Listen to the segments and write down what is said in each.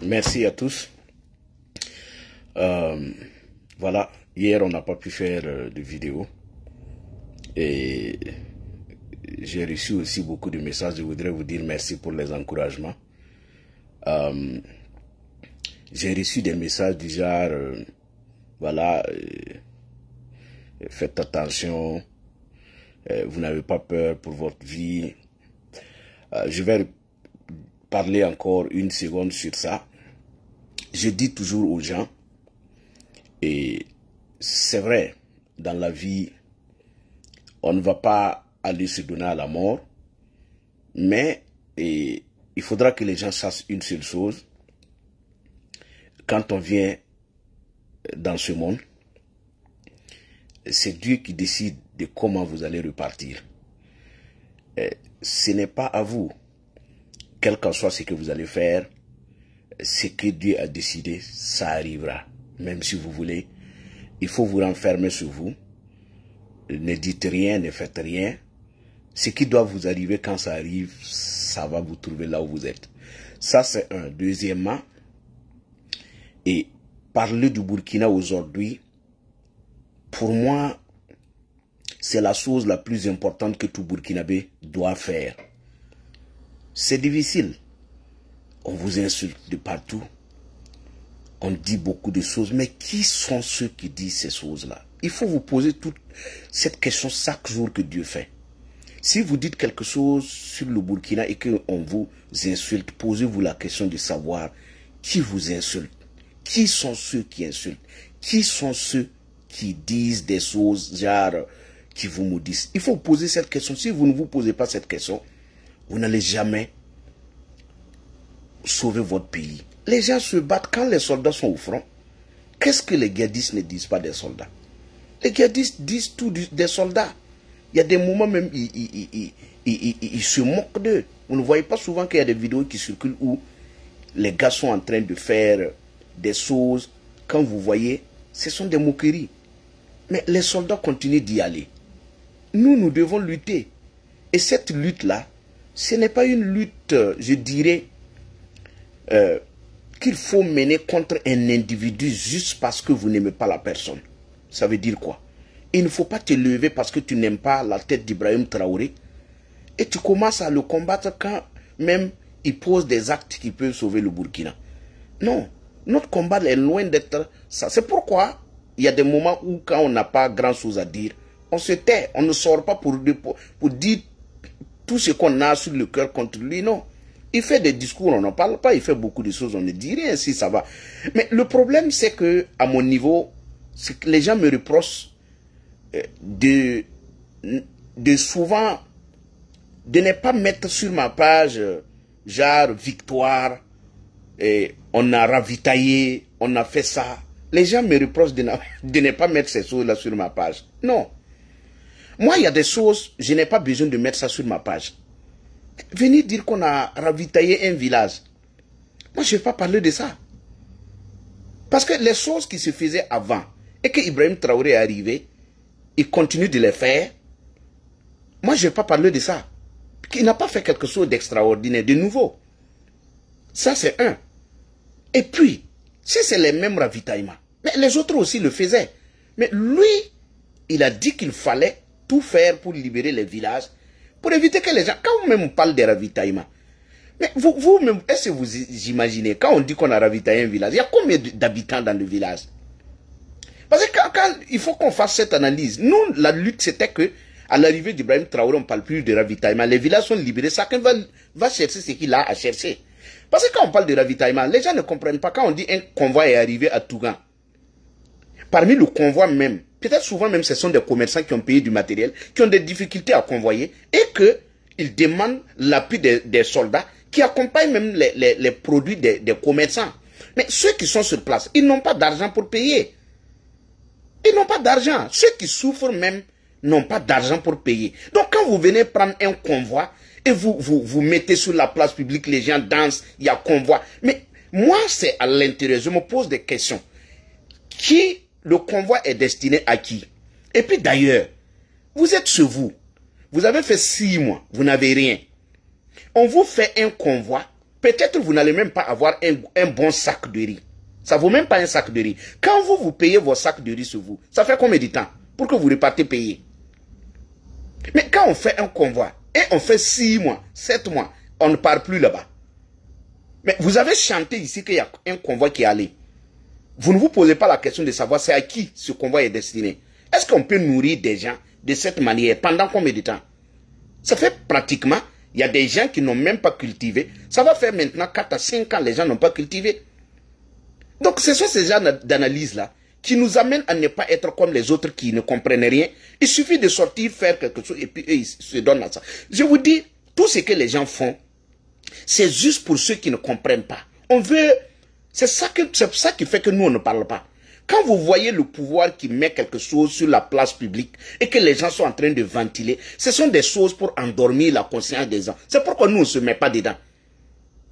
Merci à tous. Voilà, hier on n'a pas pu faire de vidéo et j'ai reçu aussi beaucoup de messages. Je voudrais vous dire merci pour les encouragements. J'ai reçu des messages du genre, voilà, faites attention, vous n'avez pas peur pour votre vie. Je vais parler encore une seconde sur ça. Je dis toujours aux gens, et c'est vrai, dans la vie, on ne va pas aller se donner à la mort, mais il faudra que les gens sachent une seule chose. Quand on vient dans ce monde, c'est Dieu qui décide de comment vous allez repartir. Ce n'est pas à vous, quel qu'en soit ce que vous allez faire, ce que Dieu a décidé, ça arrivera. Même si vous voulez, il faut vous renfermer sur vous. Ne dites rien, ne faites rien. Ce qui doit vous arriver, quand ça arrive, ça va vous trouver là où vous êtes. Ça, c'est un. Deuxièmement, et parler du Burkina aujourd'hui, pour moi, c'est la chose la plus importante que tout Burkinabé doit faire. C'est difficile. On vous insulte de partout. On dit beaucoup de choses. Mais qui sont ceux qui disent ces choses-là? Il faut vous poser toute cette question chaque jour que Dieu fait. Si vous dites quelque chose sur le Burkina et qu'on vous insulte, posez-vous la question de savoir qui vous insulte. Qui sont ceux qui insultent? Qui sont ceux qui disent des choses, genre, qui vous maudissent? Il faut vous poser cette question. Si vous ne vous posez pas cette question, vous n'allez jamais sauver votre pays. Les gens se battent quand les soldats sont au front. Qu'est-ce que les guédistes ne disent pas des soldats? Les guédistes disent tout des soldats. Il y a des moments même, ils se moquent d'eux. Vous ne voyez pas souvent qu'il y a des vidéos qui circulent où les gars sont en train de faire des choses. Quand vous voyez, ce sont des moqueries. Mais les soldats continuent d'y aller. Nous devons lutter. Et cette lutte-là, ce n'est pas une lutte, je dirais, qu'il faut mener contre un individu juste parce que vous n'aimez pas la personne. Ça veut dire quoi? Il ne faut pas te lever parce que tu n'aimes pas la tête d'Ibrahim Traoré et tu commences à le combattre quand même il pose des actes qui peuvent sauver le Burkina. Non, notre combat est loin d'être ça. C'est pourquoi il y a des moments où quand on n'a pas grand chose à dire, on se tait, on ne sort pas pour dire tout ce qu'on a sur le cœur contre lui, non. Il fait des discours, on n'en parle pas, il fait beaucoup de choses, on ne dit rien si ça va. Mais le problème, c'est que à mon niveau, c'est que les gens me reprochent de souvent de ne pas mettre sur ma page genre victoire, et on a ravitaillé, on a fait ça. Les gens me reprochent de ne pas mettre ces choses-là sur ma page. Non. Moi, il y a des choses, je n'ai pas besoin de mettre ça sur ma page. Venir dire qu'on a ravitaillé un village. Moi, je ne vais pas parler de ça. Parce que les choses qui se faisaient avant, et que Ibrahim Traoré est arrivé, il continue de les faire. Moi, je ne vais pas parler de ça. Il n'a pas fait quelque chose d'extraordinaire, de nouveau. Ça, c'est un. Et puis, si c'est les mêmes ravitaillements, mais les autres aussi le faisaient. Mais lui, il a dit qu'il fallait tout faire pour libérer les villages, pour éviter que les gens, quand même on parle de ravitaillement, mais vous-même, est-ce que vous imaginez, quand on dit qu'on a ravitaillé un village, il y a combien d'habitants dans le village? Parce que quand il faut qu'on fasse cette analyse, nous, la lutte, c'était que, à l'arrivée d'Ibrahim Traoré, on ne parle plus de ravitaillement. Les villages sont libérés, chacun va chercher ce qu'il a à chercher. Parce que quand on parle de ravitaillement, les gens ne comprennent pas. Quand on dit un convoi est arrivé à Tougan, parmi le convoi même, peut-être souvent même ce sont des commerçants qui ont payé du matériel, qui ont des difficultés à convoyer, et qu'ils demandent l'appui des soldats qui accompagnent même les produits des commerçants. Mais ceux qui sont sur place, ils n'ont pas d'argent pour payer. Ils n'ont pas d'argent. Ceux qui souffrent même n'ont pas d'argent pour payer. Donc quand vous venez prendre un convoi et vous mettez sur la place publique, les gens dansent, il y a convoi. Mais moi, c'est à l'intérieur, je me pose des questions. Le convoi est destiné à qui? Et puis d'ailleurs, vous êtes chez vous. Vous avez fait 6 mois, vous n'avez rien. On vous fait un convoi peut-être vous n'allez même pas avoir un bon sac de riz. Ça vaut même pas un sac de riz. Quand vous payez vos sacs de riz sur vous, ça fait combien de temps pour que vous repartez payer? Mais quand on fait un convoi, et on fait 6 mois, 7 mois, on ne part plus là-bas. Mais vous avez chanté ici qu'il y a un convoi qui est allé. Vous ne vous posez pas la question de savoir c'est à qui ce convoi est destiné. Est-ce qu'on peut nourrir des gens de cette manière pendant combien de temps? Ça fait pratiquement, il y a des gens qui n'ont même pas cultivé. Ça va faire maintenant 4 à 5 ans les gens n'ont pas cultivé. Donc ce sont ces gens d'analyse-là qui nous amènent à ne pas être comme les autres qui ne comprennent rien. Il suffit de sortir, faire quelque chose et puis eux, ils se donnent à ça. Je vous dis, tout ce que les gens font, c'est juste pour ceux qui ne comprennent pas. On veut... C'est ça qui fait que nous, on ne parle pas. Quand vous voyez le pouvoir qui met quelque chose sur la place publique et que les gens sont en train de ventiler, ce sont des choses pour endormir la conscience des gens. C'est pourquoi nous, on ne se met pas dedans.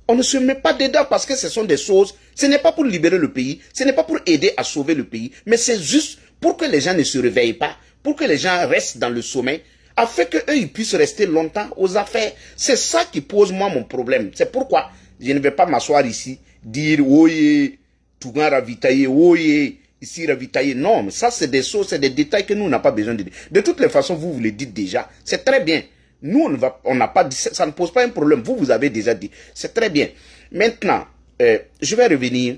On ne se met pas dedans parce que ce sont des choses, ce n'est pas pour libérer le pays, ce n'est pas pour aider à sauver le pays, mais c'est juste pour que les gens ne se réveillent pas, pour que les gens restent dans le sommeil, afin qu'eux, ils puissent rester longtemps aux affaires. C'est ça qui pose moi mon problème. C'est pourquoi je ne vais pas m'asseoir ici, dire, oui, tout le monde ravitaillé, oui, ici ravitaillé. Non, mais ça c'est des choses, c'est des détails que nous, on n'a pas besoin de dire. De toutes les façons, vous le dites déjà, c'est très bien. Nous, on n'a pas dit, ça ne pose pas un problème. Vous avez déjà dit. C'est très bien. Maintenant, je vais revenir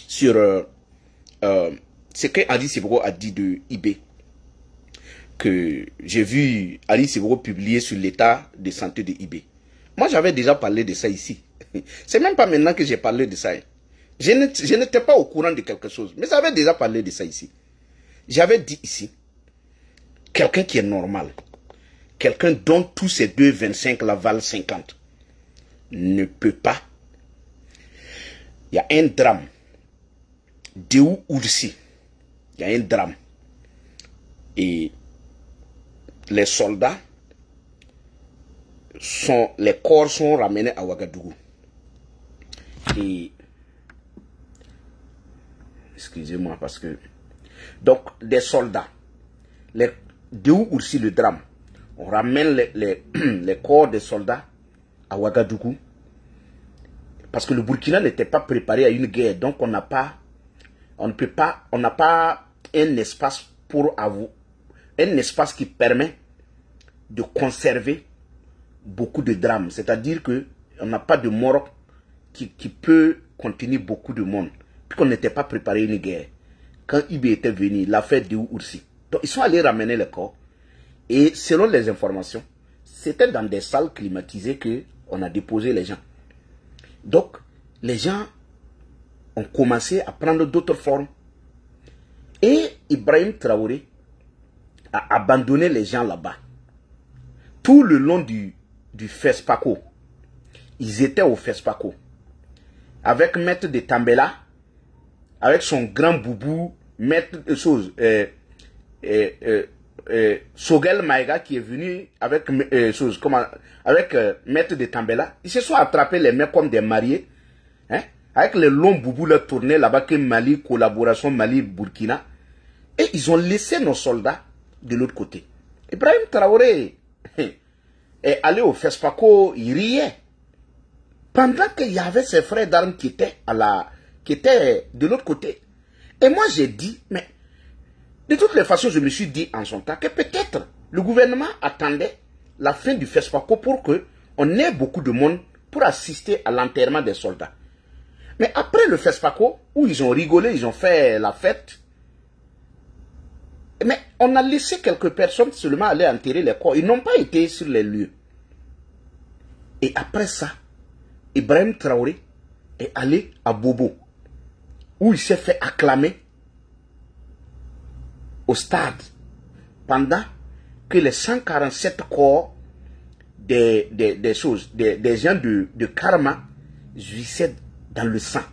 sur ce que Ali Sebro a dit de IB. Que j'ai vu Ali Sebro publier sur l'état de santé de IB. Moi, j'avais déjà parlé de ça ici. C'est même pas maintenant que j'ai parlé de ça. Je n'étais pas au courant de quelque chose. Mais j'avais déjà parlé de ça ici. J'avais dit ici, quelqu'un qui est normal, quelqu'un dont tous ces 2,25 la valent 50, ne peut pas. Il y a un drame. Déou Oursi. Il y a un drame. Et les soldats, les corps sont ramenés à Ouagadougou. Et excusez-moi parce que donc des soldats, Déou Oursi, le drame, on ramène les corps des soldats à Ouagadougou parce que le Burkina n'était pas préparé à une guerre, donc on n'a pas un espace pour avoir un espace qui permet de conserver beaucoup de drames, c'est-à-dire que on n'a pas de mort qui peut contenir beaucoup de monde, puisqu'on n'était pas préparé à une guerre. Quand IB était venu, l'affaire de Oursi. Donc ils sont allés ramener les corps, et selon les informations, c'était dans des salles climatisées que on a déposé les gens. Donc les gens ont commencé à prendre d'autres formes, et Ibrahim Traoré a abandonné les gens là-bas. Tout le long du FESPACO, ils étaient au FESPACO. Avec Maître de Tambela, avec son grand boubou, Maître de choses, Sogel Maïga qui est venu avec Maître de Tambela. Ils se sont attrapés les mecs comme des mariés, hein, avec les longs boubous là tournés là-bas que Mali, collaboration Mali-Burkina. Et ils ont laissé nos soldats de l'autre côté. Ibrahim Traoré est allé au FESPACO, il riait. Pendant qu'il y avait ses frères d'armes qui étaient de l'autre côté. Et moi j'ai dit, mais de toutes les façons je me suis dit en son temps que peut-être le gouvernement attendait la fin du FESPACO pour qu'on ait beaucoup de monde pour assister à l'enterrement des soldats. Mais après le FESPACO, où ils ont rigolé, ils ont fait la fête, mais on a laissé quelques personnes seulement aller enterrer les corps. Ils n'ont pas été sur les lieux. Et après ça, Ibrahim Traoré est allé à Bobo, où il s'est fait acclamer au stade, pendant que les 147 corps des gens de Karma jouissaient dans le sang.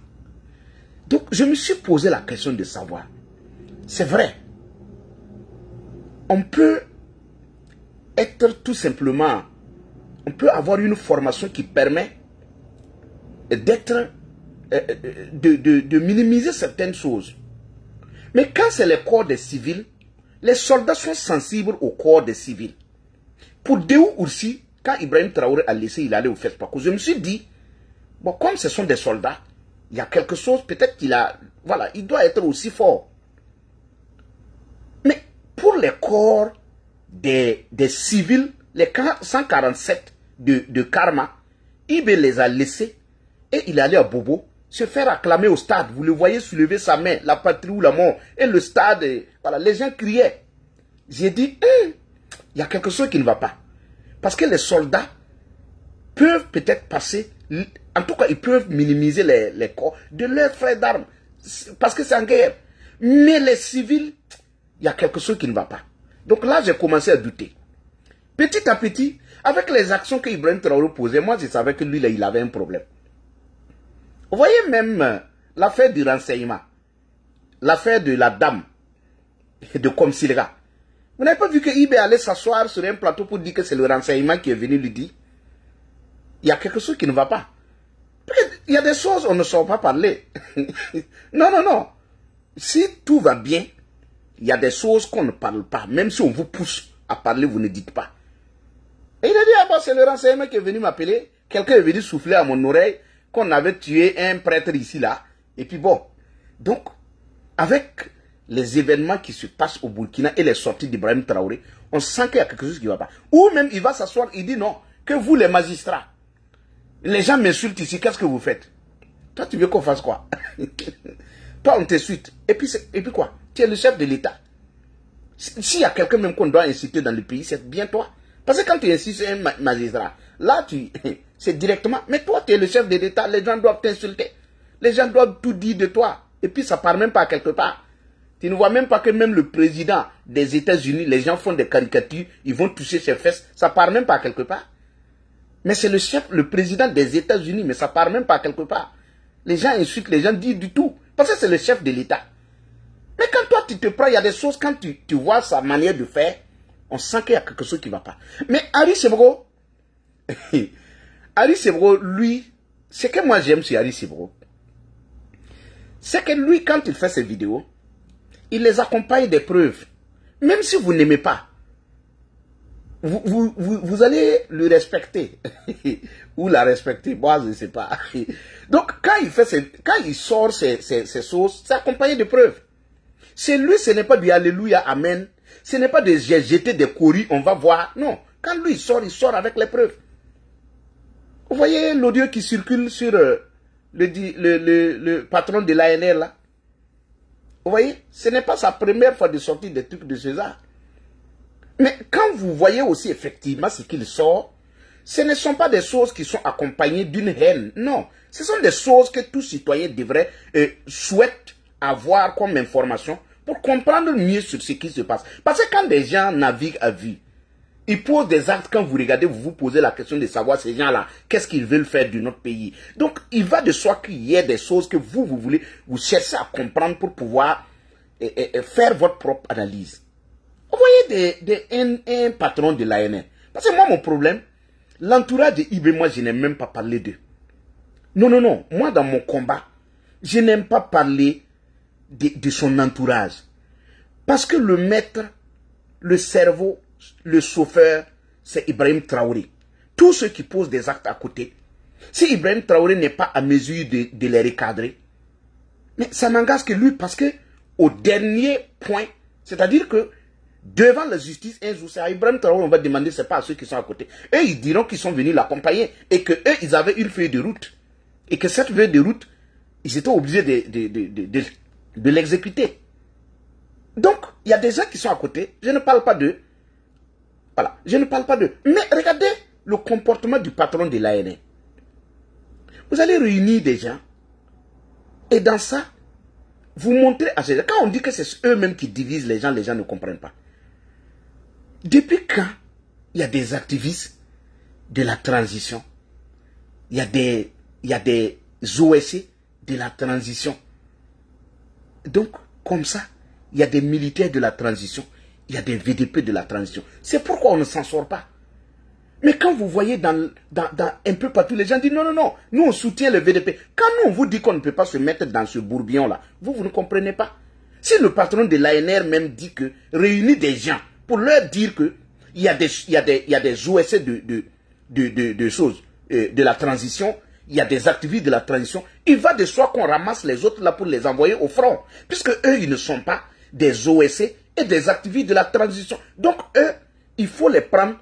Donc je me suis posé la question de savoir, c'est vrai, on peut être tout simplement, on peut avoir une formation qui permet d'être, de minimiser certaines choses. Mais quand c'est le corps des civils, les soldats sont sensibles au corps des civils. Pour Déou Oursi, quand Ibrahim Traoré a laissé, il allait au FESPACO, je me suis dit, Bon, comme ce sont des soldats, il y a quelque chose, peut-être qu'il a... Voilà, il doit être aussi fort. Mais pour les corps des civils, les 147 de Karma, Ibé les a laissés et il est allé à Bobo se faire acclamer au stade. Vous le voyez soulever sa main, la patrie ou la mort. Et le stade, voilà, les gens criaient. J'ai dit, il y a quelque chose qui ne va pas. Parce que les soldats peuvent peut-être passer, en tout cas, ils peuvent minimiser les corps de leurs frères d'armes. Parce que c'est en guerre. Mais les civils, il y a quelque chose qui ne va pas. Donc là, j'ai commencé à douter. Petit à petit, avec les actions que Ibrahim Traoré posait, moi, je savais que lui, là, il avait un problème. Vous voyez même l'affaire du renseignement, l'affaire de la dame de Komsilga. Vous n'avez pas vu que Ibé allait s'asseoir sur un plateau pour dire que c'est le renseignement qui est venu lui dire? Il y a quelque chose qui ne va pas. Il y a des choses on ne sait pas parler. Non, non, non. Si tout va bien, il y a des choses qu'on ne parle pas. Même si on vous pousse à parler, vous ne dites pas. Et il a dit, ah bon, c'est le renseignement qui est venu m'appeler. Quelqu'un est venu souffler à mon oreille qu'on avait tué un prêtre ici, là. Et puis bon. Donc, avec les événements qui se passent au Burkina et les sorties d'Ibrahim Traoré, on sent qu'il y a quelque chose qui ne va pas. Ou même, il va s'asseoir, il dit non, que vous, les magistrats, les gens m'insultent ici, qu'est-ce que vous faites? Toi, tu veux qu'on fasse quoi? Toi, on t'insulte. Et puis quoi? Tu es le chef de l'État. S'il y a quelqu'un même qu'on doit insulter dans le pays, c'est bien toi. Parce que quand tu insultes un magistrat, là, c'est directement. Mais toi, tu es le chef de l'État, les gens doivent t'insulter. Les gens doivent tout dire de toi. Et puis, ça part même pas quelque part. Tu ne vois même pas que même le président des États-Unis, les gens font des caricatures, ils vont toucher ses fesses. Ça part même pas quelque part. Mais c'est le chef, le président des États-Unis, mais ça part même pas quelque part. Les gens insultent, les gens disent du tout. Parce que c'est le chef de l'État. Mais quand toi, tu te prends, il y a des choses, quand tu vois sa manière de faire, on sent qu'il y a quelque chose qui ne va pas. Mais Ari Sebro, Ari Sebro, lui, ce que moi j'aime sur Ari Sebro, c'est que lui, quand il fait ses vidéos, il les accompagne des preuves. Même si vous n'aimez pas, vous allez le respecter. Ou la respecter, moi je ne sais pas. Donc quand il sort ses choses, c'est accompagné de preuves. C'est lui, ce n'est pas du Alléluia, Amen. Ce n'est pas de jeter des courriers, on va voir. Non, quand lui il sort avec les preuves. Vous voyez l'audio qui circule sur le patron de l'ANR là. Vous voyez, ce n'est pas sa première fois de sortir des trucs de ce genre. Mais quand vous voyez aussi effectivement ce qu'il sort, ce ne sont pas des choses qui sont accompagnées d'une haine. Non, ce sont des choses que tout citoyen devrait souhaite avoir comme information pour comprendre mieux sur ce qui se passe. Parce que quand des gens naviguent à vue, ils posent des actes, quand vous regardez, vous vous posez la question de savoir ces gens-là, qu'est-ce qu'ils veulent faire de notre pays. Donc, il va de soi qu'il y ait des choses que vous voulez, vous cherchez à comprendre pour pouvoir faire votre propre analyse. Vous voyez un patron de l'ANR. Parce que moi, mon problème, l'entourage de Ibé, moi, je n'aime même pas parler d'eux. Non, non, non. Moi, dans mon combat, je n'aime pas parler de son entourage. Parce que le maître, le cerveau, le chauffeur, c'est Ibrahim Traoré. Tous ceux qui posent des actes à côté, si Ibrahim Traoré n'est pas à mesure de les recadrer, mais ça n'engage que lui parce que au dernier point, c'est-à-dire que devant la justice, un jour, c'est à Ibrahim Traoré, on va demander, c'est pas à ceux qui sont à côté. Eux, ils diront qu'ils sont venus l'accompagner et que eux, ils avaient une feuille de route. Et que cette feuille de route, ils étaient obligés de l'exécuter. Donc, il y a des gens qui sont à côté, je ne parle pas d'eux. Voilà, je ne parle pas d'eux. Mais regardez le comportement du patron de l'ANR. Vous allez réunir des gens et dans ça, vous montrez à ces gens. Quand on dit que c'est eux-mêmes qui divisent les gens ne comprennent pas. Depuis quand il y a des activistes de la transition, il y a des OSC de la transition. Donc, comme ça, il y a des militaires de la transition, il y a des VDP de la transition. C'est pourquoi on ne s'en sort pas. Mais quand vous voyez dans un peu partout, les gens disent non, non, non, nous on soutient le VDP. Quand nous on vous dit qu'on ne peut pas se mettre dans ce bourbion-là, vous ne comprenez pas. Si le patron de l'ANR même dit que réunit des gens pour leur dire que il y a des OSC de choses, de la transition, il y a des activistes de la transition, il va de soi qu'on ramasse les autres là pour les envoyer au front. Puisque eux, ils ne sont pas des OSC et des activistes de la transition. Donc eux, il faut les prendre,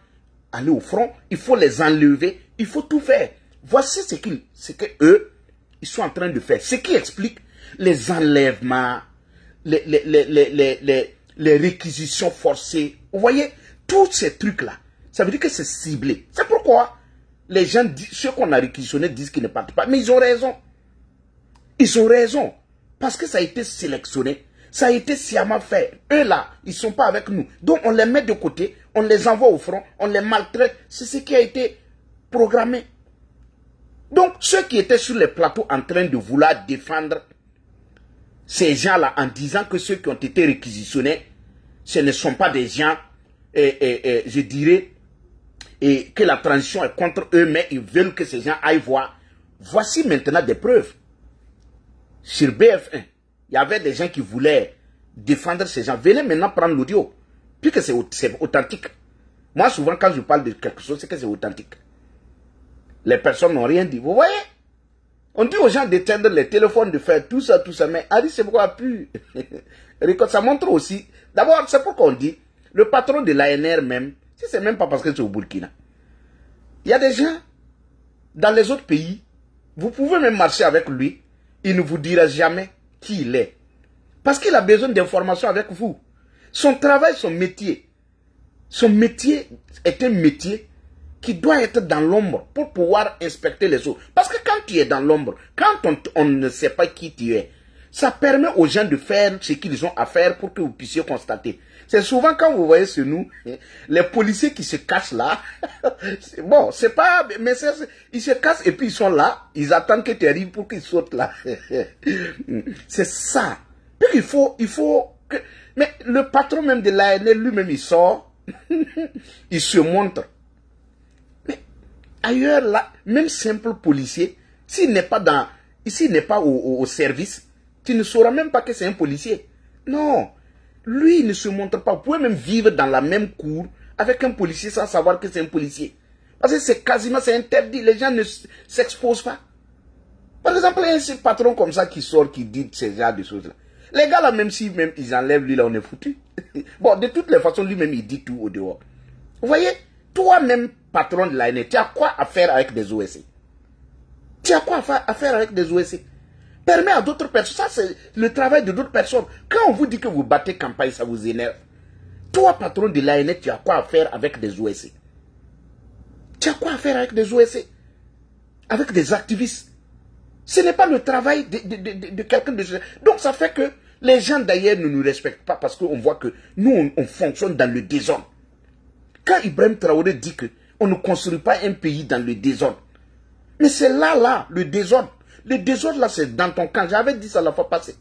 aller au front, il faut les enlever, il faut tout faire. Voici ce que eux, ils sont en train de faire. Ce qui explique les enlèvements, les réquisitions forcées. Vous voyez, tous ces trucs-là, ça veut dire que c'est ciblé. C'est pourquoi les gens, ceux qu'on a réquisitionnés disent qu'ils ne partent pas. Mais ils ont raison. Ils ont raison. Parce que ça a été sélectionné. Ça a été sciemment fait. Eux là, ils ne sont pas avec nous. Donc on les met de côté, on les envoie au front, on les maltraite. C'est ce qui a été programmé. Donc ceux qui étaient sur les plateaux en train de vouloir défendre ces gens-là en disant que ceux qui ont été réquisitionnés, ce ne sont pas des gens, je dirais, et que la transition est contre eux, mais ils veulent que ces gens aillent voir. Voici maintenant des preuves. Sur BF1, il y avait des gens qui voulaient défendre ces gens. Venez maintenant prendre l'audio, puisque c'est authentique. Moi, souvent, quand je parle de quelque chose, c'est que c'est authentique. Les personnes n'ont rien dit. Vous voyez? On dit aux gens d'éteindre les téléphones, de faire tout ça, mais Harry c'est pourquoi plus. Ça montre aussi. D'abord, c'est pourquoi on dit, le patron de l'ANR même, si c'est même pas parce que c'est au Burkina. Il y a des gens, dans les autres pays, vous pouvez même marcher avec lui, il ne vous dira jamais qui il est. Parce qu'il a besoin d'informations avec vous. Son travail, son métier est un métier qui doit être dans l'ombre pour pouvoir inspecter les autres. Parce que quand tu es dans l'ombre, quand on ne sait pas qui tu es, ça permet aux gens de faire ce qu'ils ont à faire pour que vous puissiez constater. C'est souvent quand vous voyez sur nous, les policiers qui se cachent là, bon, c'est pas, mais ils se cachent et puis ils sont là, ils attendent que tu arrives pour qu'ils sautent là. C'est ça. Puis il faut que, mais le patron même de l'ANL lui-même il sort, il se montre. Mais ailleurs là, même simple policier, s'il n'est pas au service, tu ne sauras même pas que c'est un policier. Non. Lui, il ne se montre pas. Vous pouvez même vivre dans la même cour avec un policier sans savoir que c'est un policier. Parce que c'est quasiment, c'est interdit. Les gens ne s'exposent pas. Par exemple, il y a un patron comme ça qui sort, qui dit ces genre de choses-là. Les gars là, même si même ils enlèvent lui là, on est foutu. Bon, de toutes les façons, lui-même, il dit tout au dehors. Vous voyez, toi-même, patron de l'ANR, tu as quoi à faire avec des OSC? Tu as quoi à faire avec des OSC? Permet à d'autres personnes, ça c'est le travail de d'autres personnes. Quand on vous dit que vous battez campagne, ça vous énerve. Toi, patron de l'ANR, tu as quoi à faire avec des OSC? Tu as quoi à faire avec des OSC? Avec des activistes? Ce n'est pas le travail de quelqu'un de... Donc ça fait que les gens d'ailleurs ne nous respectent pas parce qu'on voit que nous, on fonctionne dans le désordre. Quand Ibrahim Traoré dit qu'on ne construit pas un pays dans le désordre, mais c'est là, le désordre. Le désordre là, c'est dans ton camp. J'avais dit ça la fois passée.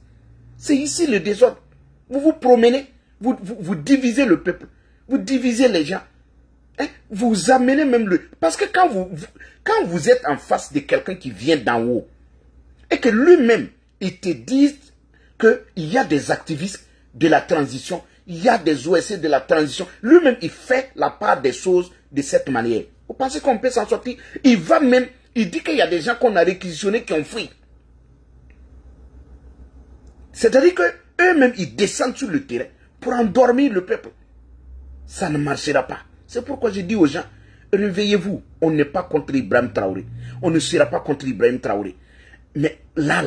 C'est ici le désordre. Vous vous promenez, vous divisez le peuple, vous divisez les gens. Hein? Vous amenez même le... Parce que quand vous êtes en face de quelqu'un qui vient d'en haut, et que lui-même, il te dit qu'il y a des activistes de la transition, il y a des OSC de la transition, lui-même, il fait la part des choses de cette manière. Vous pensez qu'on peut s'en sortir? Il va même... Il dit qu'il y a des gens qu'on a réquisitionnés qui ont fui. C'est-à-dire qu'eux-mêmes, ils descendent sur le terrain pour endormir le peuple. Ça ne marchera pas. C'est pourquoi je dis aux gens, réveillez-vous. On n'est pas contre Ibrahim Traoré. On ne sera pas contre Ibrahim Traoré. Mais là,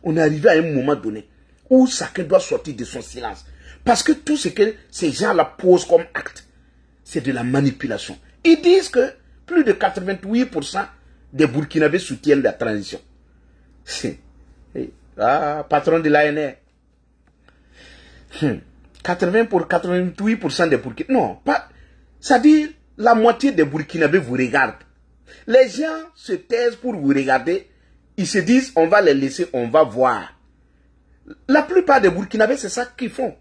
on est arrivé à un moment donné où chacun doit sortir de son silence. Parce que tout ce que ces gens-là posent comme acte, c'est de la manipulation. Ils disent que plus de 88% des Burkinabés soutiennent la transition. Ah, patron de l'ANR. 88% des Burkinabés. Non, pas. C'est-à-dire, la moitié des Burkinabés vous regardent. Les gens se taisent pour vous regarder. Ils se disent, on va les laisser, on va voir. La plupart des Burkinabés, c'est ça qu'ils font.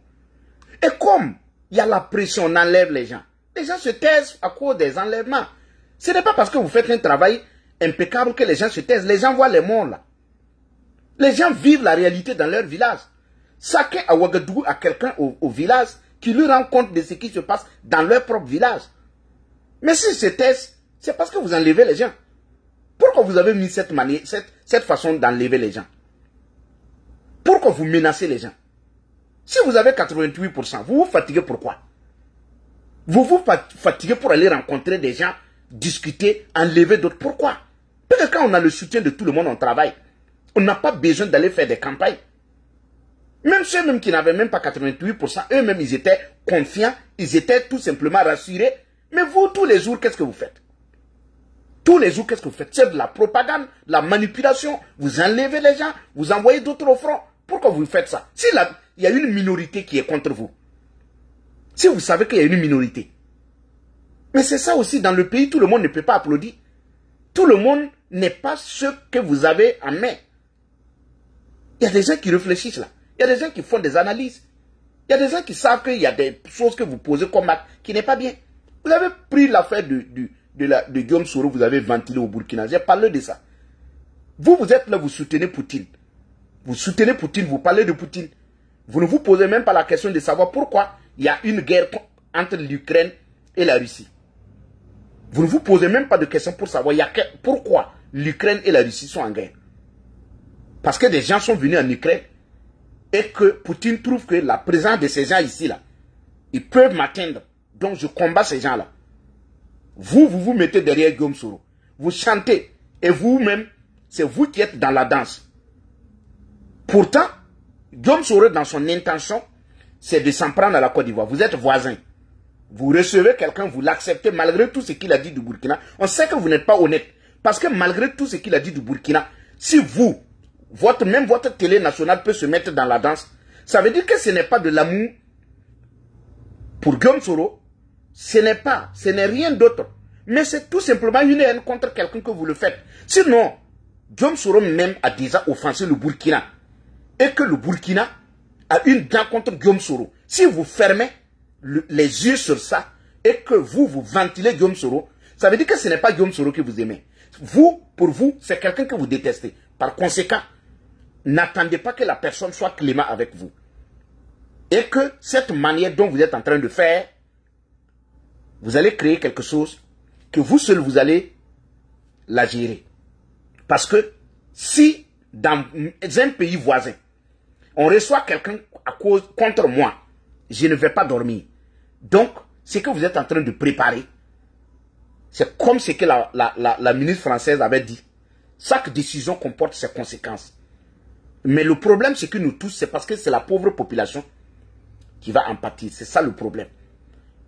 Et comme il y a la pression, on enlève les gens. Les gens se taisent à cause des enlèvements. Ce n'est pas parce que vous faites un travail impeccable que les gens se taisent. Les gens voient les morts là. Les gens vivent la réalité dans leur village. Chacun à Ouagadougou a quelqu'un au village qui lui rend compte de ce qui se passe dans leur propre village. Mais s'ils se taisent, c'est parce que vous enlevez les gens. Pourquoi vous avez mis cette manière, cette façon d'enlever les gens? Pourquoi vous menacez les gens? Si vous avez 88%, vous vous fatiguez pourquoi? Vous vous fatiguez pour aller rencontrer des gens, discuter, enlever d'autres. Pourquoi? Parce que quand on a le soutien de tout le monde, on travaille. On n'a pas besoin d'aller faire des campagnes. Même ceux-mêmes qui n'avaient même pas 88%, eux-mêmes, ils étaient confiants, ils étaient tout simplement rassurés. Mais vous, tous les jours, qu'est-ce que vous faites? Tous les jours, qu'est-ce que vous faites? C'est de la propagande, de la manipulation. Vous enlevez les gens, vous envoyez d'autres au front. Pourquoi vous faites ça? Si il y a une minorité qui est contre vous, si vous savez qu'il y a une minorité, mais c'est ça aussi, dans le pays, tout le monde ne peut pas applaudir. Tout le monde n'est pas ce que vous avez en main. Il y a des gens qui réfléchissent là. Il y a des gens qui font des analyses. Il y a des gens qui savent qu'il y a des choses que vous posez comme acte qui n'est pas bien. Vous avez pris l'affaire de Guillaume Soro, vous avez ventilé au Burkina. J'ai parlé de ça. Vous êtes là, vous soutenez Poutine. Vous soutenez Poutine, vous parlez de Poutine. Vous ne vous posez même pas la question de savoir pourquoi il y a une guerre entre l'Ukraine et la Russie. Vous ne vous posez même pas de question pour savoir pourquoi l'Ukraine et la Russie sont en guerre. Parce que des gens sont venus en Ukraine et que Poutine trouve que la présence de ces gens ici, là, ils peuvent m'atteindre. Donc je combats ces gens-là. Vous mettez derrière Guillaume Soro. Vous chantez. Et vous-même, c'est vous qui êtes dans la danse. Pourtant, Guillaume Soro, dans son intention, c'est de s'en prendre à la Côte d'Ivoire. Vous êtes voisins. Vous recevez quelqu'un, vous l'acceptez malgré tout ce qu'il a dit du Burkina. On sait que vous n'êtes pas honnête. Parce que malgré tout ce qu'il a dit du Burkina, si vous, même votre télé nationale peut se mettre dans la danse, ça veut dire que ce n'est pas de l'amour pour Guillaume Soro. Ce n'est rien d'autre. Mais c'est tout simplement une haine contre quelqu'un que vous le faites. Sinon, Guillaume Soro même a déjà offensé le Burkina. Et que le Burkina a une dent contre Guillaume Soro. Si vous fermez les yeux sur ça et que vous ventilez Guillaume Soro, ça veut dire que ce n'est pas Guillaume Soro que vous aimez. Pour vous, c'est quelqu'un que vous détestez. Par conséquent, n'attendez pas que la personne soit clément avec vous. Et que cette manière dont vous êtes en train de faire, vous allez créer quelque chose que vous seul, vous allez la gérer. Parce que si dans un pays voisin, on reçoit quelqu'un contre moi, je ne vais pas dormir. Donc, ce que vous êtes en train de préparer, c'est comme ce que la ministre française avait dit. Chaque décision comporte ses conséquences. Mais le problème, c'est que nous tous, c'est parce que c'est la pauvre population qui va en pâtir. C'est ça le problème.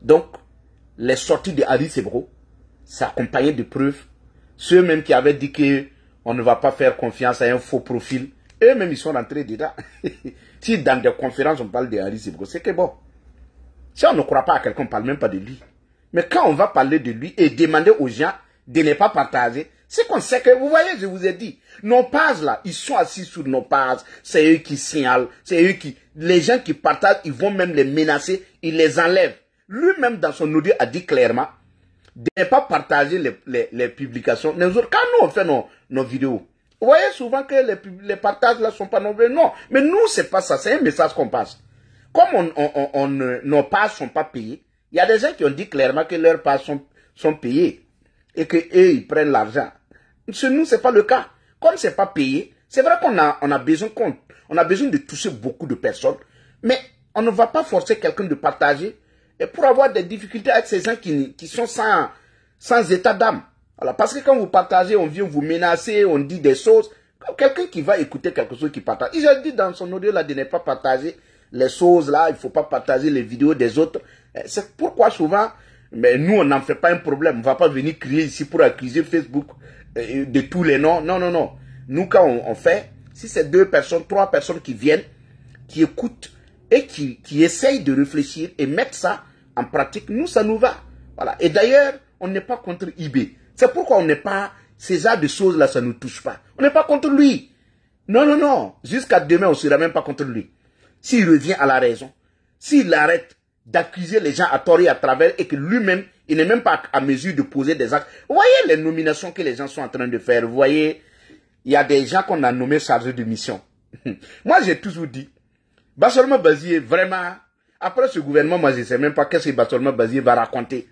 Donc, les sorties de Harry Sebro, c'est accompagné de preuves. Ceux-mêmes qui avaient dit qu'on ne va pas faire confiance à un faux profil, eux-mêmes, ils sont rentrés dedans. Si dans des conférences, on parle de Harry Sebro, c'est que bon. Si on ne croit pas à quelqu'un, on ne parle même pas de lui. Mais quand on va parler de lui et demander aux gens de ne pas partager, c'est qu'on sait que, vous voyez, je vous ai dit, nos pages là, ils sont assis sur nos pages, c'est eux qui signalent, c'est eux qui, les gens qui partagent, ils vont même les menacer, ils les enlèvent. Lui-même, dans son audio, a dit clairement de ne pas partager les publications. Quand nous, on fait nos vidéos, vous voyez souvent que les partages là sont pas nombreux. Non, mais nous, c'est pas ça, c'est un message qu'on passe. Comme nos pages sont pas payées, il y a des gens qui ont dit clairement que leurs pages sont payées et que eux, ils prennent l'argent. Chez nous, c'est pas le cas. Comme c'est pas payé, c'est vrai qu'on a besoin de toucher beaucoup de personnes, mais on ne va pas forcer quelqu'un de partager et pour avoir des difficultés avec ces gens qui sont sans état d'âme. Voilà, parce que quand vous partagez, on vient vous menacer, on dit des choses. Quelqu'un qui va écouter quelque chose qui partage, il a dit dans son audio là de ne pas partager les choses là, il ne faut pas partager les vidéos des autres. C'est pourquoi souvent, mais nous on n'en fait pas un problème. On ne va pas venir crier ici pour accuser Facebook de tous les noms. Non, non, non. Nous quand on fait, si c'est 2 personnes, 3 personnes qui viennent, qui écoutent et qui essayent de réfléchir et mettre ça en pratique, nous ça nous va. Voilà. Et d'ailleurs, on n'est pas contre IB. C'est pourquoi on n'est pas, ces genres de choses là, ça ne nous touche pas. On n'est pas contre lui. Non, non, non. Jusqu'à demain, on ne sera même pas contre lui. S'il revient à la raison, s'il arrête d'accuser les gens à tort et à travers et que lui-même, il n'est même pas à mesure de poser des actes. Vous voyez les nominations que les gens sont en train de faire. Vous voyez, il y a des gens qu'on a nommés chargés de mission. Moi, j'ai toujours dit, Bassolma Bazié, vraiment, après ce gouvernement, moi, je ne sais même pas qu'est-ce que Bassolma Bazié va raconter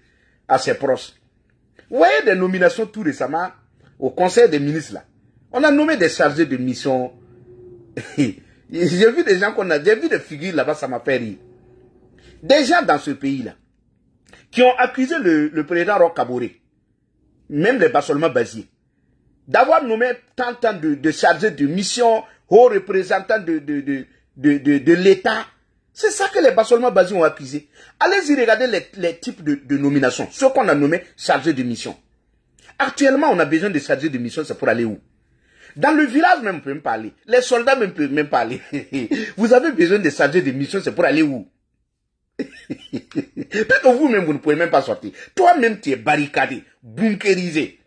à ses proches. Vous voyez des nominations tout récemment, au conseil des ministres, là, on a nommé des chargés de mission. J'ai vu des gens j'ai vu des figures là-bas, ça m'a fait rire. Des gens dans ce pays-là, qui ont accusé le président Roch Kaboré, même les Bassolma Bazier, d'avoir nommé tant de chargés de mission, hauts représentants de l'État. C'est ça que les Bassolma Bazier ont accusé. Allez-y regarder les types de nominations, ceux qu'on a nommés chargés de mission. Actuellement, on a besoin de chargés de mission, c'est pour aller où? Dans le village même, on peut même pas aller. Les soldats même peuvent même pas aller. Vous avez besoin de chargés de mission, c'est pour aller où? Peut-être vous-même, vous ne pouvez même pas sortir. Toi-même, tu es barricadé, bunkérisé.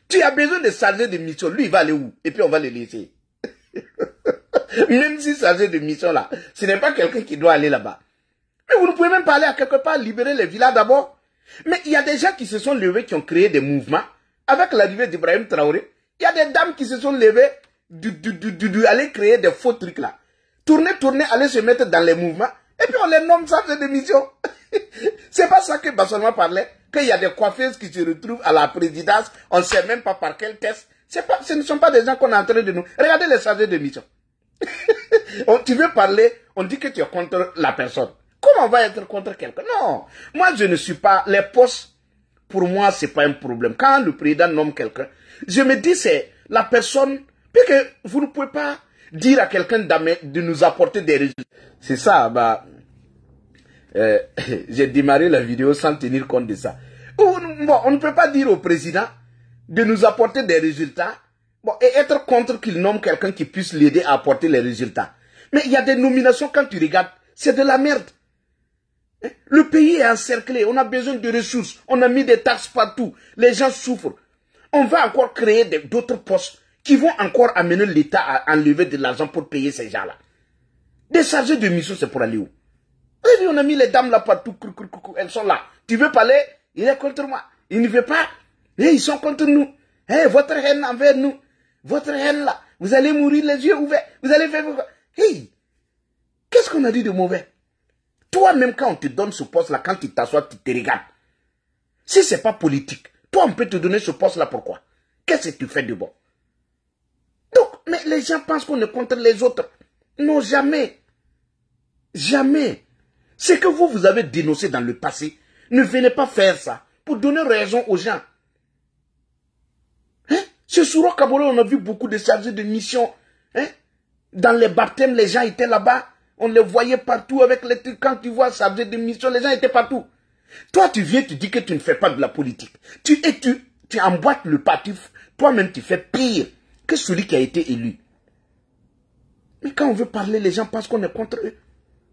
Tu as besoin de chargés de mission. Lui, il va aller où? Et puis, on va le laisser. Même si chargé de mission, là, ce n'est pas quelqu'un qui doit aller là-bas. Mais vous ne pouvez même pas aller à quelque part, libérer les villas d'abord. Mais il y a des gens qui se sont levés, qui ont créé des mouvements. Avec l'arrivée d'Ibrahim Traoré, il y a des dames qui se sont levées, aller créer des faux trucs là. Tourner, aller se mettre dans les mouvements. Et puis on les nomme chargés de mission. C'est pas ça que Bassolma parlait, qu'il y a des coiffeuses qui se retrouvent à la présidence, on ne sait même pas par quel test. Ce ne sont pas des gens qu'on est en train de nous. Regardez les chargés de mission. Tu veux parler, on dit que tu es contre la personne. Comment on va être contre quelqu'un? Non, moi je ne suis pas, les postes, pour moi c'est pas un problème. Quand le président nomme quelqu'un, je me dis c'est la personne, puisque vous ne pouvez pas dire à quelqu'un de nous apporter des résultats. C'est ça, bah, j'ai démarré la vidéo sans tenir compte de ça. Bon, on ne peut pas dire au président de nous apporter des résultats, bon, et être contre qu'il nomme quelqu'un qui puisse l'aider à apporter les résultats. Mais il y a des nominations, quand tu regardes, c'est de la merde. Le pays est encerclé, on a besoin de ressources, on a mis des taxes partout, les gens souffrent. On va encore créer d'autres postes qui vont encore amener l'État à enlever de l'argent pour payer ces gens-là. Des chargés de mission, c'est pour aller où? Et on a mis les dames là partout, elles sont là. Tu veux parler? Il est contre moi. Il ne veut pas. Et ils sont contre nous. Hey, votre haine envers nous. Votre haine là. Vous allez mourir les yeux ouverts. Vous allez faire... Hey, qu'est-ce qu'on a dit de mauvais? Toi-même, quand on te donne ce poste-là, quand tu t'assois, tu te regardes. Si ce n'est pas politique, toi, on peut te donner ce poste-là, pourquoi? Qu'est-ce que tu fais de bon? Donc, mais les gens pensent qu'on est contre les autres. Non, jamais. Jamais. Ce que vous avez dénoncé dans le passé, ne venez pas faire ça pour donner raison aux gens. Hein? Chez Roch Kaboré, on a vu beaucoup de chargés de mission. Hein? Dans les baptêmes, les gens étaient là-bas. On les voyait partout avec les trucs. Quand tu vois chargés de mission, les gens étaient partout. Toi, tu viens, tu dis que tu ne fais pas de la politique. Tu emboîtes le parti. Toi-même, tu fais pire que celui qui a été élu. Mais quand on veut parler, les gens pensent qu'on est contre eux.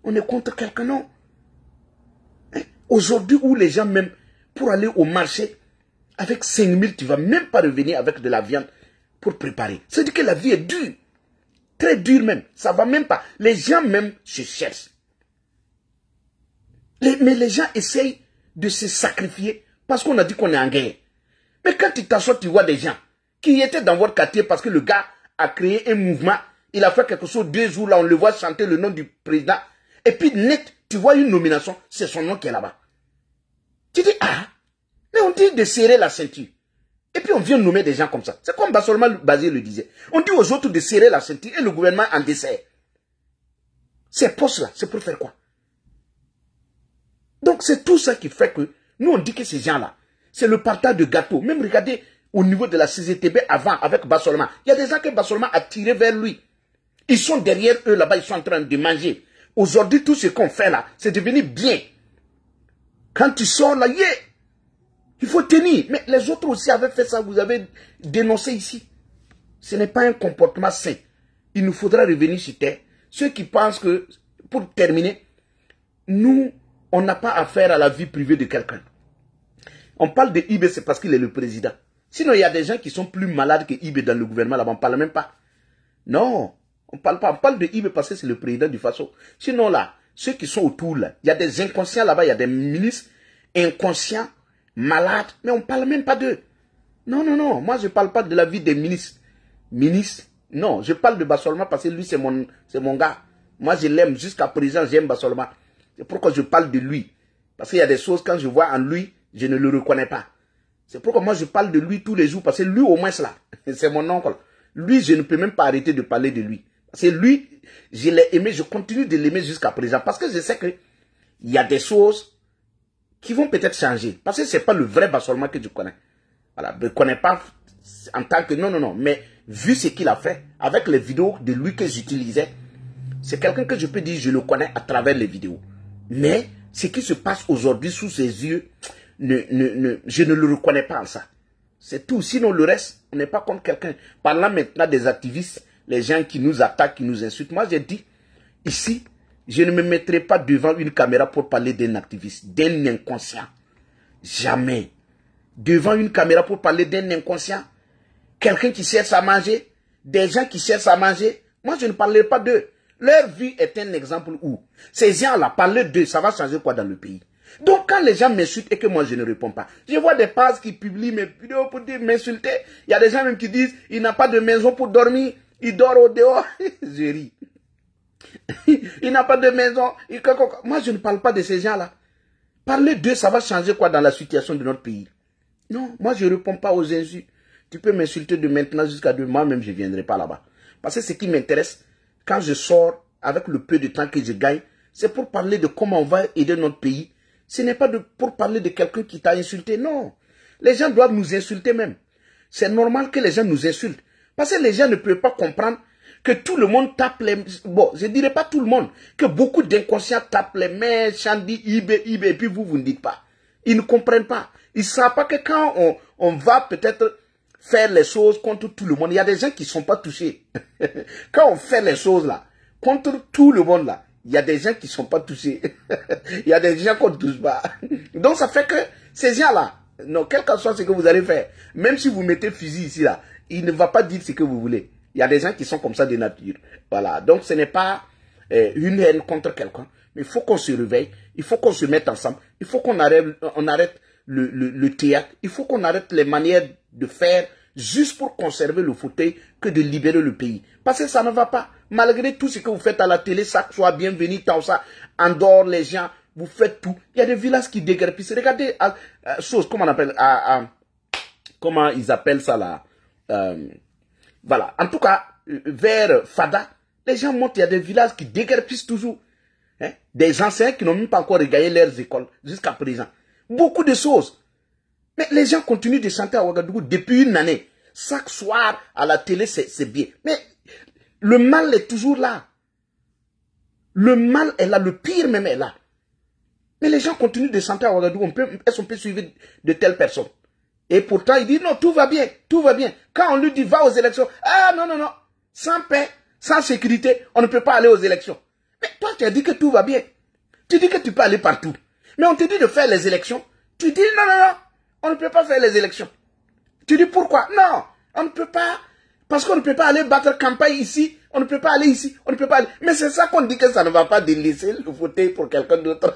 On est contre quelqu'un, non. Hein? Aujourd'hui, où les gens, même pour aller au marché, avec 5 000, tu ne vas même pas revenir avec de la viande pour préparer. C'est-à-dire que la vie est dure. Très dure même. Ça ne va même pas. Les gens même se cherchent. Mais les gens essayent de se sacrifier parce qu'on a dit qu'on est en guerre. Mais quand tu t'assois, tu vois des gens qui étaient dans votre quartier parce que le gars a créé un mouvement. Il a fait quelque chose 2 jours là, on le voit chanter le nom du président. Et puis net, tu vois une nomination, c'est son nom qui est là-bas. Tu dis, ah, mais on dit de serrer la ceinture. Et puis on vient nommer des gens comme ça. C'est comme Bassolma Bazier le disait. On dit aux autres de serrer la ceinture et le gouvernement en dessert. Ces postes-là, c'est pour faire quoi? Donc c'est tout ça qui fait que nous on dit que ces gens-là, c'est le partage de gâteau. Même regardez au niveau de la CGTB avant avec Bassolma. Il y a des gens que Bassolma a tiré vers lui. Ils sont derrière eux là-bas, ils sont en train de manger. Aujourd'hui, tout ce qu'on fait là, c'est devenu bien. Quand tu sors là, yeah, il faut tenir. Mais les autres aussi avaient fait ça, vous avez dénoncé ici. Ce n'est pas un comportement sain. Il nous faudra revenir sur terre. Ceux qui pensent que, pour terminer, nous, on n'a pas affaire à la vie privée de quelqu'un. On parle de Ibé, c'est parce qu'il est le président. Sinon, il y a des gens qui sont plus malades que Ibé dans le gouvernement là-bas, on ne parle même pas. Non, on ne parle pas. On parle de Ibé parce que c'est le président du Faso. Sinon là, ceux qui sont autour là, il y a des inconscients là-bas, il y a des ministres inconscients, malades, mais on ne parle même pas d'eux. Non, non, non, moi je ne parle pas de la vie des ministres. Ministres, non, je parle de Bassolma parce que lui c'est mon gars. Moi je l'aime, jusqu'à présent j'aime Bassolma. C'est pourquoi je parle de lui. Parce qu'il y a des choses, quand je vois en lui, je ne le reconnais pas. C'est pourquoi moi je parle de lui tous les jours, parce que lui au moins là, c'est mon oncle. Lui, je ne peux même pas arrêter de parler de lui. C'est lui, je l'ai aimé, je continue de l'aimer jusqu'à présent, parce que je sais que il y a des choses qui vont peut-être changer. Parce que c'est pas le vrai Basolma que je connais. Voilà, je ne connais pas en tant que... Non. Mais vu ce qu'il a fait, avec les vidéos de lui que j'utilisais, c'est quelqu'un que je peux dire, je le connais à travers les vidéos. Mais ce qui se passe aujourd'hui sous ses yeux, je ne le reconnais pas en ça. C'est tout. Sinon, le reste, on n'est pas contre quelqu'un. Parlant maintenant des activistes, les gens qui nous attaquent, qui nous insultent. Moi, j'ai dit, ici, je ne me mettrai pas devant une caméra pour parler d'un activiste, d'un inconscient. Jamais. Devant une caméra pour parler d'un inconscient. Quelqu'un qui cherche à manger. Des gens qui cherchent à manger. Moi, je ne parlerai pas d'eux. Leur vie est un exemple où ces gens-là, parler d'eux, ça va changer quoi dans le pays? Donc, quand les gens m'insultent et que moi, je ne réponds pas, je vois des pages qui publient mes vidéos pour dire m'insulter. Il y a des gens même qui disent, il n'a pas de maison pour dormir, il dort au dehors. Je ris. Il n'a pas de maison. Moi, je ne parle pas de ces gens-là. Parler d'eux, ça va changer quoi dans la situation de notre pays? Non, moi, je ne réponds pas aux insultes. Tu peux m'insulter de maintenant jusqu'à demain, moi-même, je ne viendrai pas là-bas. Parce que ce qui m'intéresse, quand je sors avec le peu de temps que je gagne, c'est pour parler de comment on va aider notre pays. Ce n'est pas pour parler de quelqu'un qui t'a insulté, non. Les gens doivent nous insulter même. C'est normal que les gens nous insultent. Parce que les gens ne peuvent pas comprendre que tout le monde tape les... Bon, je ne dirais pas tout le monde. Que beaucoup d'inconscients tapent les mains, Chandi, Ibé, et puis vous ne dites pas. Ils ne comprennent pas. Ils ne savent pas que quand on va peut-être faire les choses contre tout le monde, il y a des gens qui ne sont pas touchés. Quand on fait les choses là, contre tout le monde là, il y a des gens qui ne sont pas touchés. Il y a des gens qu'on ne touche pas. Donc ça fait que ces gens-là, non, quel que soit ce que vous allez faire, même si vous mettez fusil ici là, il ne va pas dire ce que vous voulez. Il y a des gens qui sont comme ça de nature. Voilà. Donc ce n'est pas une haine contre quelqu'un. Mais il faut qu'on se réveille. Il faut qu'on se mette ensemble. Il faut qu'on arrête le théâtre. Il faut qu'on arrête les manières de faire juste pour conserver le fauteuil que de libérer le pays. Parce que ça ne va pas. Malgré tout ce que vous faites à la télé, ça soit bienvenu, tant ça, en dehors les gens, vous faites tout. Il y a des villages qui déguerpissent. Regardez, comment on appelle, comment ils appellent ça là, voilà. En tout cas, vers Fada, les gens montent, il y a des villages qui déguerpissent toujours. Hein? Des enseignants qui n'ont même pas encore regagné leurs écoles jusqu'à présent. Beaucoup de choses. Mais les gens continuent de chanter à Ouagadougou depuis une année. Chaque soir, à la télé, c'est bien. Mais le mal est toujours là. Le mal est là, le pire même est là. Mais les gens continuent de chanter à Ouagadougou. Est-ce qu'on peut suivre de telles personnes? Et pourtant, il dit non, tout va bien, tout va bien. Quand on lui dit va aux élections, ah non, sans paix, sans sécurité, on ne peut pas aller aux élections. Mais toi, tu as dit que tout va bien. Tu dis que tu peux aller partout. Mais on te dit de faire les élections. Tu dis non, on ne peut pas faire les élections. Tu dis pourquoi? Non, on ne peut pas. Parce qu'on ne peut pas aller battre campagne ici. On ne peut pas aller ici. On ne peut pas aller. Mais c'est ça qu'on dit que ça ne va pas délaisser le fauteuil pour quelqu'un d'autre.